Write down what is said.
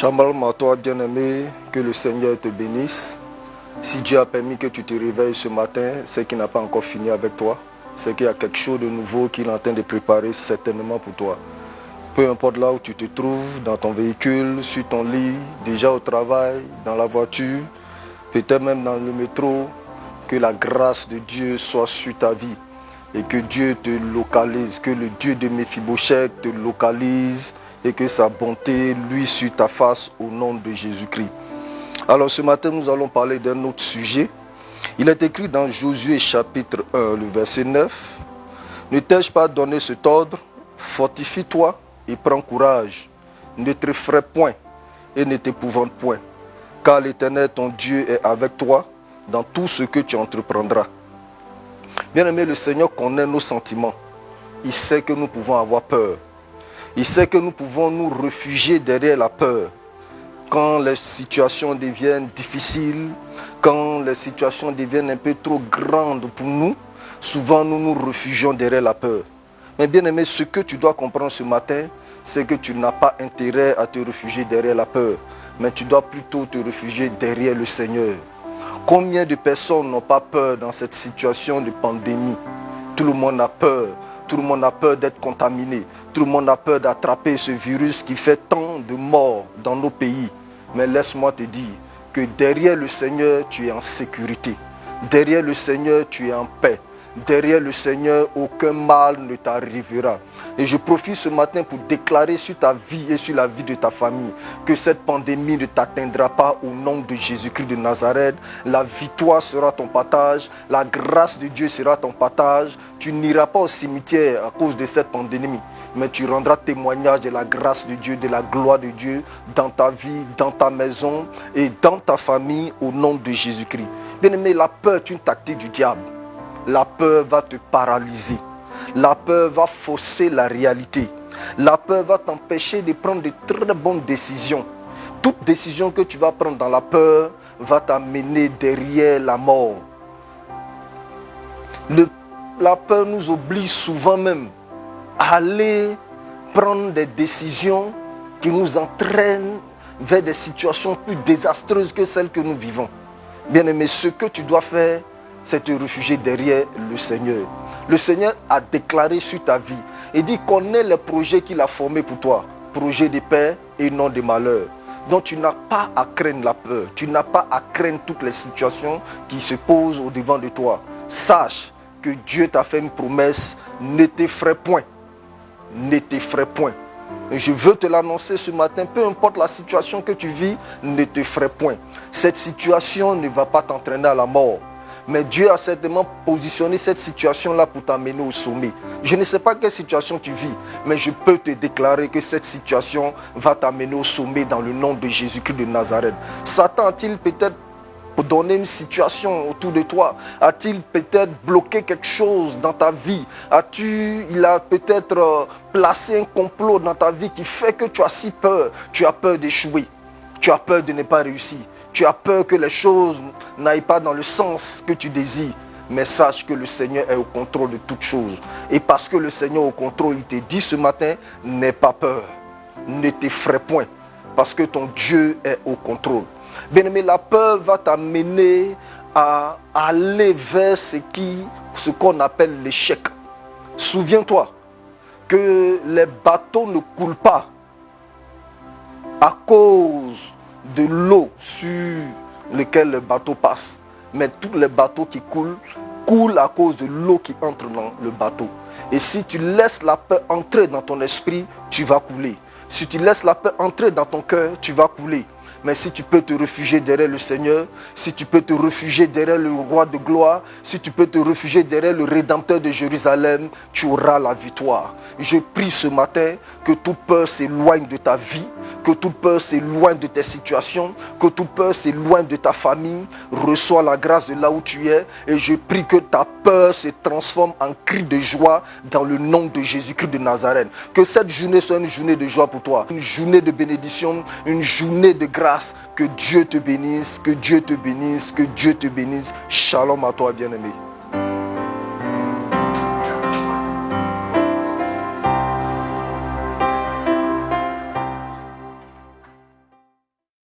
Shalom à toi, bien-aimé, que le Seigneur te bénisse. Si Dieu a permis que tu te réveilles ce matin, c'est qu'il n'a pas encore fini avec toi. C'est qu'il y a quelque chose de nouveau qu'il est en train de préparer certainement pour toi. Peu importe là où tu te trouves, dans ton véhicule, sur ton lit, déjà au travail, dans la voiture, peut-être même dans le métro, que la grâce de Dieu soit sur ta vie et que Dieu te localise, que le Dieu de Méphibosheth te localise et que sa bonté luise sur ta face au nom de Jésus-Christ. Alors ce matin, nous allons parler d'un autre sujet. Il est écrit dans Josué chapitre 1, le verset 9. Ne t'ai-je pas donné cet ordre? Fortifie-toi et prends courage. Ne te effraie point et ne t'épouvante point. Car l'Éternel, ton Dieu, est avec toi dans tout ce que tu entreprendras. Bien-aimé, le Seigneur connaît nos sentiments. Il sait que nous pouvons avoir peur. Il sait que nous pouvons nous réfugier derrière la peur. Quand les situations deviennent difficiles, quand les situations deviennent un peu trop grandes pour nous, souvent nous nous réfugions derrière la peur. Mais bien aimé, ce que tu dois comprendre ce matin, c'est que tu n'as pas intérêt à te réfugier derrière la peur, mais tu dois plutôt te réfugier derrière le Seigneur. Combien de personnes n'ont pas peur dans cette situation de pandémie? Tout le monde a peur. Tout le monde a peur d'être contaminé. Tout le monde a peur d'attraper ce virus qui fait tant de morts dans nos pays. Mais laisse-moi te dire que derrière le Seigneur, tu es en sécurité. Derrière le Seigneur, tu es en paix. Derrière le Seigneur, aucun mal ne t'arrivera. Et je profite ce matin pour déclarer sur ta vie et sur la vie de ta famille que cette pandémie ne t'atteindra pas au nom de Jésus-Christ de Nazareth. La victoire sera ton partage, la grâce de Dieu sera ton partage. Tu n'iras pas au cimetière à cause de cette pandémie, mais tu rendras témoignage de la grâce de Dieu, de la gloire de Dieu dans ta vie, dans ta maison et dans ta famille au nom de Jésus-Christ. Bien-aimé, la peur est une tactique du diable. La peur va te paralyser. La peur va fausser la réalité. La peur va t'empêcher de prendre de très bonnes décisions. Toute décision que tu vas prendre dans la peur va t'amener derrière la mort. La peur nous oblige souvent même à aller prendre des décisions qui nous entraînent vers des situations plus désastreuses que celles que nous vivons. Bien-aimé, ce que tu dois faire, c'est te réfugier derrière le Seigneur. Le Seigneur a déclaré sur ta vie et dit connais les projets qu'il a formés pour toi. Projets de paix et non de malheur. Donc tu n'as pas à craindre la peur. Tu n'as pas à craindre toutes les situations qui se posent au devant de toi. Sache que Dieu t'a fait une promesse. Ne t'effraie point. Ne t'effraie point. Je veux te l'annoncer ce matin. Peu importe la situation que tu vis, ne t'effraie point. Cette situation ne va pas t'entraîner à la mort. Mais Dieu a certainement positionné cette situation-là pour t'amener au sommet. Je ne sais pas quelle situation tu vis, mais je peux te déclarer que cette situation va t'amener au sommet dans le nom de Jésus-Christ de Nazareth. Satan a-t-il peut-être donné une situation autour de toi? A-t-il peut-être bloqué quelque chose dans ta vie? Il a peut-être placé un complot dans ta vie qui fait que tu as si peur. Tu as peur d'échouer. Tu as peur de ne pas réussir. Tu as peur que les choses n'aillent pas dans le sens que tu désires. Mais sache que le Seigneur est au contrôle de toutes choses. Et parce que le Seigneur est au contrôle, il te dit ce matin, n'aie pas peur. Ne t'effraie point. Parce que ton Dieu est au contrôle. Bien-aimé, la peur va t'amener à aller vers ce qu'on appelle l'échec. Souviens-toi que les bateaux ne coulent pas à cause de l'eau sur lequel le bateau passe. Mais tous les bateaux qui coulent à cause de l'eau qui entre dans le bateau. Et si tu laisses la peur entrer dans ton esprit, tu vas couler. Si tu laisses la peur entrer dans ton cœur, tu vas couler. Mais si tu peux te réfugier derrière le Seigneur, si tu peux te réfugier derrière le roi de gloire, si tu peux te réfugier derrière le Rédempteur de Jérusalem, tu auras la victoire. Je prie ce matin que toute peur s'éloigne de ta vie, que toute peur s'éloigne de tes situations, que toute peur s'éloigne de ta famille. Reçois la grâce de là où tu es et je prie que ta peur se transforme en cri de joie dans le nom de Jésus-Christ de Nazareth. Que cette journée soit une journée de joie pour toi, une journée de bénédiction, une journée de grâce. Que Dieu te bénisse, que Dieu te bénisse, que Dieu te bénisse. Shalom à toi, bien-aimé.